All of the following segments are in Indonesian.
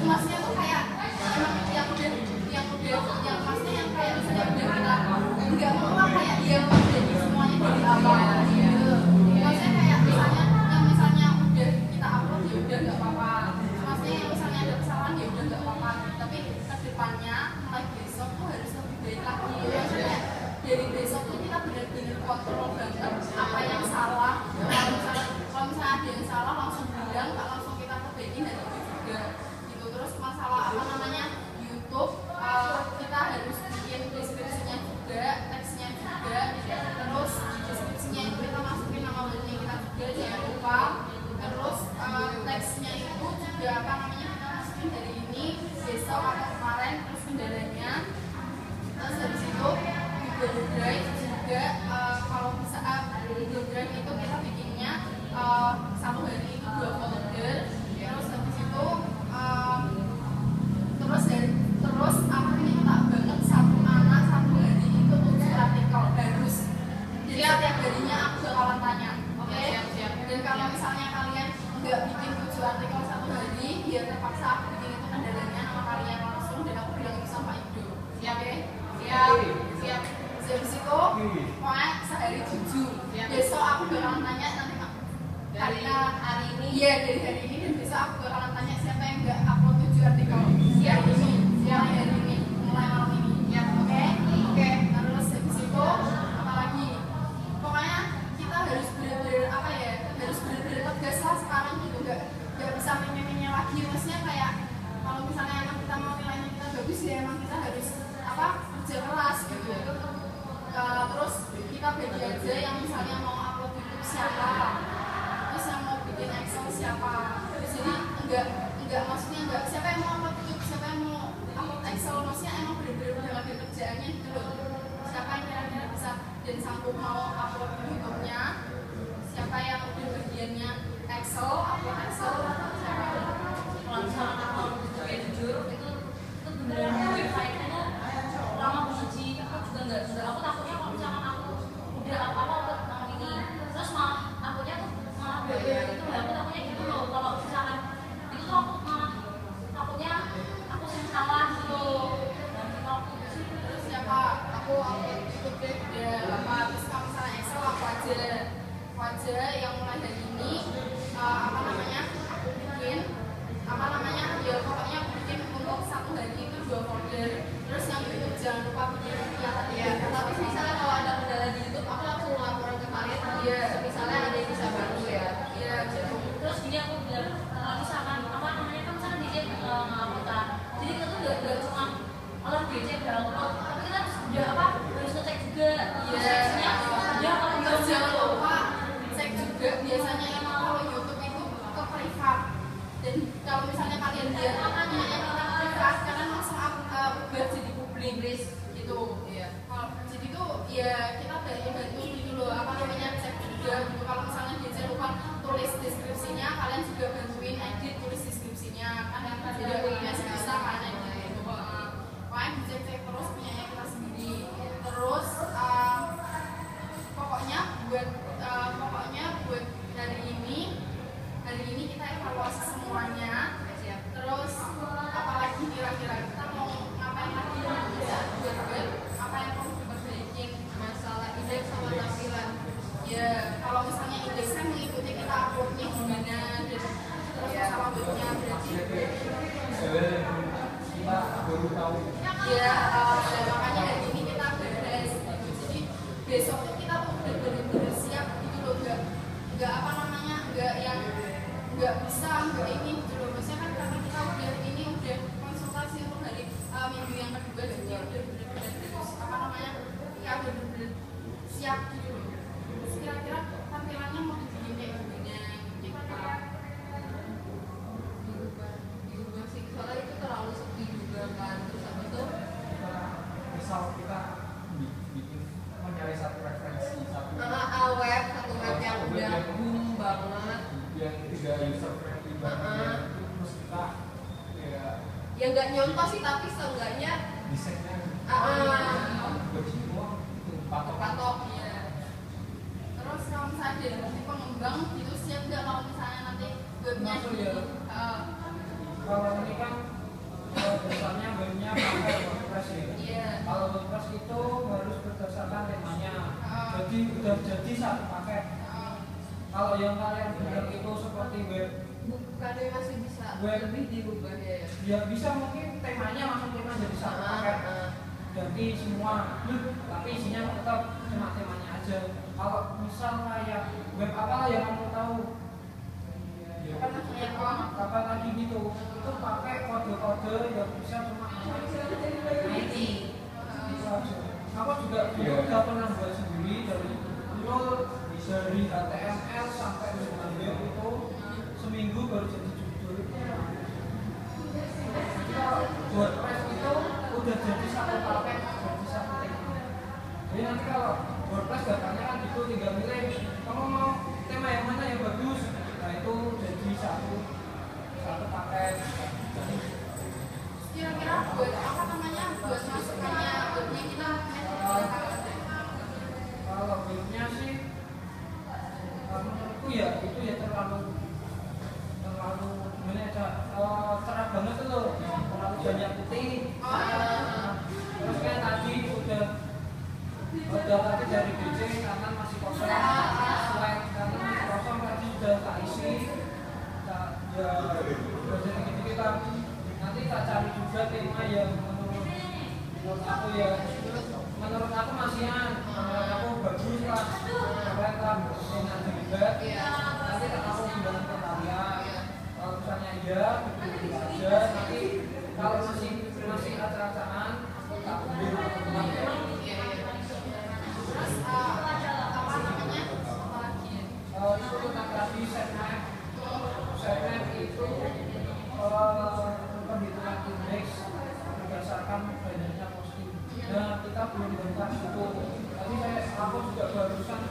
maksudnya tuh kayak yang maksudnya yang kayak misalnya udah kita nggak mau lah kayak dia menjadi semuanya dari awal gitu. Maksudnya kayak misalnya udah kita upload ya udah nggak apa-apa. Maksudnya yang misalnya ada kesalahan ya udah nggak apa-apa. Tapi kedepannya mulai besok tuh harus lebih baik lagi. Maksudnya dari besok tuh kita benar-benar kontrol banget apa yang salah. Kalau misalnya ada yang salah langsung bilang, langsung kita perbaiki dan itu juga gitu. Terus masalah apa namanya YouTube, kita harus bikin deskripsinya juga, teksnya juga. Terus di deskripsinya itu kita masukin nama webnya kita juga, jangan lupa. Terus teksnya itu juga apa namanya kita masukin dari ini besok atau kemarin, terus kendalanya. Terus dari situ Google Drive juga, kalau bisa Google Drive itu kita bikinnya satu hari itu 2 folder. Terus habis itu terus aku minta banget satu anak satu hari itu 7 artikel harus. Jadi setiap harinya aku bakalan tanya, oke? Siap. Dan kalau misalnya kalian nggak bikin 7 artikel satu hari, ya terpaksa aku bikin itu kendalanya nama kalian langsung dan aku bilang itu sama Indo. Siap ya? Siap. Habis itu pokoknya sehari 7. Besok aku bakalan tanya nanti dari hari ini. Iya, dari hari ini dan besok aku bakalan tanya siapa yang nggak upload 7 artikel. Siap hari ini, mulai malam ini. Ya, oke. Terus habis itu apalagi? Pokoknya kita harus benar-benar apa ya? Harus benar-benar tegas lah sekarang gitu. Nggak bisa menye-menye lagi. Maksudnya kayak kalau misalnya emang kita mau nilainya kita bagus ya emang kita harus apa? Kerja keras gitu. Terus kita bagi aja yang misalnya mau upload YouTube siapa, terus yang mau bikin Excel siapa. Jadi enggak maksudnya enggak siapa yang mau upload YouTube, siapa yang mau upload Excel, maksudnya emang bener-bener udah ada kerjaannya gitu loh. Siapa yang kira-kira bisa dan sanggup mau upload YouTube-nya, siapa yang udah bagiannya Excel, upload Excel, siapa. Kalau misalnya aku kayak jujur itu beneran website itu lama banget sih. Aku juga enggak aku takutnya kalau misalkan aku udah apa tahun ini terus malah akunya tuh malah itu aku takutnya gitu loh. Kalau misalkan itu tuh aku malah takutnya aku yang salah gitu. Terus siapa aku upload YouTube deh udah lama. Terus kalau misalnya Excel aku aja yang mulai dari ini apa namanya aku bikin apa namanya ya pokoknya aku bikin untuk satu hari itu 2 folder. Terus yang YouTube jangan lupa bikin ya. Tapi misalnya kalau ada kendala di YouTube aku langsung laporan ke kalian. Iya. Misalnya ada yang bisa bantu ya. Iya. Terus gini aku bilang misalkan apa namanya kan misalnya DJ ngelakukan. Jadi kita tuh nggak cuma olah DJ berangkat, tapi kita udah apa harus ngecek juga. Iya. Ya kalau Jangan lupa cek juga biasanya emang kalau YouTube itu ke privat. Dan kalau misalnya kalian lihat punya yang kita privat, kalian langsung buat jadi publik gitu. Iya. Jadi tuh ya kita bantu gitu loh apa namanya cek juga gitu. Kalau misalnya DJ lupa tulis deskripsinya, kalian juga bantuin edit tulis deskripsinya. Kan jadi biasa bisa kan edit gitu. Pokoknya dicek terus punyanya kita sendiri. Terus pokoknya buat hari ini kita evaluasi semuanya. Terus apalagi kira-kira kita mau ngapain lagi buat apa yang perlu diperbaikin masalah indeks sama tampilan. Ya kalau misalnya indeks kan mengikuti kita uploadnya gimana dan terus masalah webnya berarti kita baru tahu. Ya makanya hari ini kita beres gitu. Jadi besok tuh kita tuh udah bener-bener siap gitu loh. Nggak apa namanya nggak bisa nggak ini gitu loh. Maksudnya kan karena kita udah konsultasi untuk hari minggu yang kedua dan dia udah bener-bener apa namanya ya bener-bener siap gitu loh. Terus kira-kira tampilannya mau dibikin kayak gimana gitu. Diubah sih, soalnya itu terlalu sepi juga kan. Terus apa tuh Misal kita bikin mencari satu referensi satu web yang udah boom banget, yang tidak user friendly banget, terus kita ya nggak nyontoh sih tapi seenggaknya desainnya bersih doang itu patok Iya. Terus kalau misalnya dari pengembang itu siap nggak kalau misalnya nanti webnya Masuk ya. Kalau ini kan pakai WordPress ya. Iya. Kalau WordPress itu harus berdasarkan temanya. Jadi udah jadi satu paket. Kalau yang kalian bilang itu seperti web, bukannya masih bisa web lebih diubah ya? ya bisa mungkin temanya langsung tema jadi satu paket. Jadi semua, tapi isinya tetap cuma temanya aja. Kalau misal kayak web apa yang kamu tahu? Kapan lagi gitu, itu pakai kode-kode yang bisa cuma IT. Itu aja. Aku juga dulu udah pernah buat sendiri dari nol, dari HTML sampai dengan web itu seminggu baru jadi judul. Jadi kalau WordPress itu udah jadi satu paket, jadi satu tema. Jadi nanti kalau WordPress datanya kan gitu, tinggal milih kamu mau tema yang mana yang bagus. Nah itu jadi satu paket. Kira-kira buat apa namanya, buat masukannya webnya kita kalau webnya sih menurutku ya itu ya terlalu gimana ya, cerah banget tuh loh, terlalu banyak putih. Terus kan tadi udah tadi dari DC kanan masih kosong, slide kanan masih kosong, tadi sudah tak isi. Ya jadi kita nanti tak cari juga tema yang menurut aku ya, menurut aku masihan, menurut aku bagus lah, kalian kan enak juga. Nanti tak aku bilang ke kalian, kalau misalnya iya, itu aja. Nanti kalau masih acak-acakan, tak ambil teman-teman. terus apa namanya, apa lagi ya? Itu tentang tadi sitemap itu perhitungan indeks berdasarkan banyaknya posting. Nah kita belum bongkar itu. Tadi aku juga barusan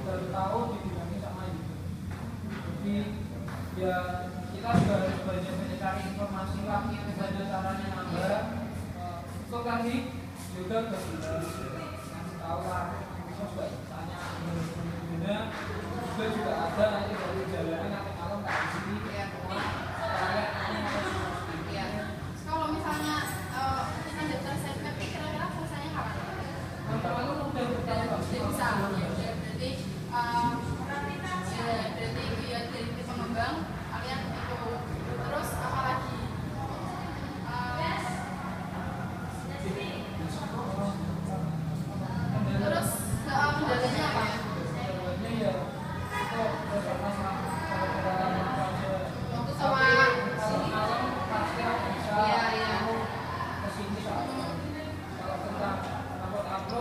baru tahu dibilangin sama itu. Jadi ya kita juga harus banyak cari informasi lah, bagaimana caranya nambah. Itu tadi juga ngasih tahu lah. Bisa juga tanya gimana. Juga ada nanti dari jalannya nanti malam tak isi. Kalau misalnya kita daftar sitemap, kira-kira selesainya kapan? Kalau udah Bisa, ya udah berarti itu ya dari pengembang kalian itu. Terus apa lagi? Terus kendalanya apa? Waktu sama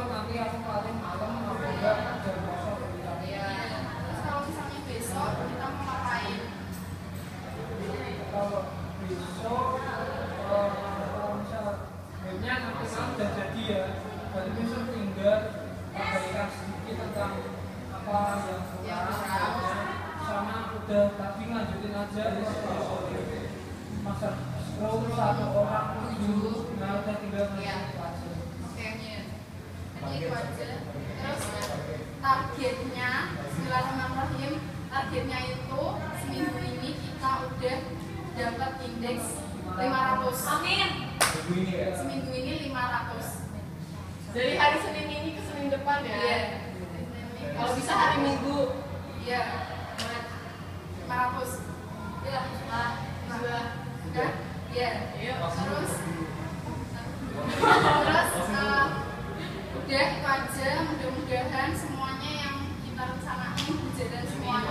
nanti aku paling malam atau enggak jam kosong. Terus kalau misalnya besok kita mau ngapain? Kalau besok kalau misal webnya nanti malam udah jadi ya, berarti besok tinggal perbaikan sedikit tentang apa yang kurang, sama udah tadi lanjutin aja masa scroll satu orang dulu, nah udah tinggal lanjutin aja. Jadi itu aja. Terus targetnya, bismillahirrahmanirrahim, targetnya itu seminggu ini kita udah dapat indeks 500. Amin. Seminggu ini 500. Dari hari Senin ini ke Senin depan ya? Iya. Kalau bisa hari Minggu. Iya. 500. Ya, Udah. Iya. Terus udah itu aja, mudah-mudahan semuanya yang kita rencanain berjalan semuanya.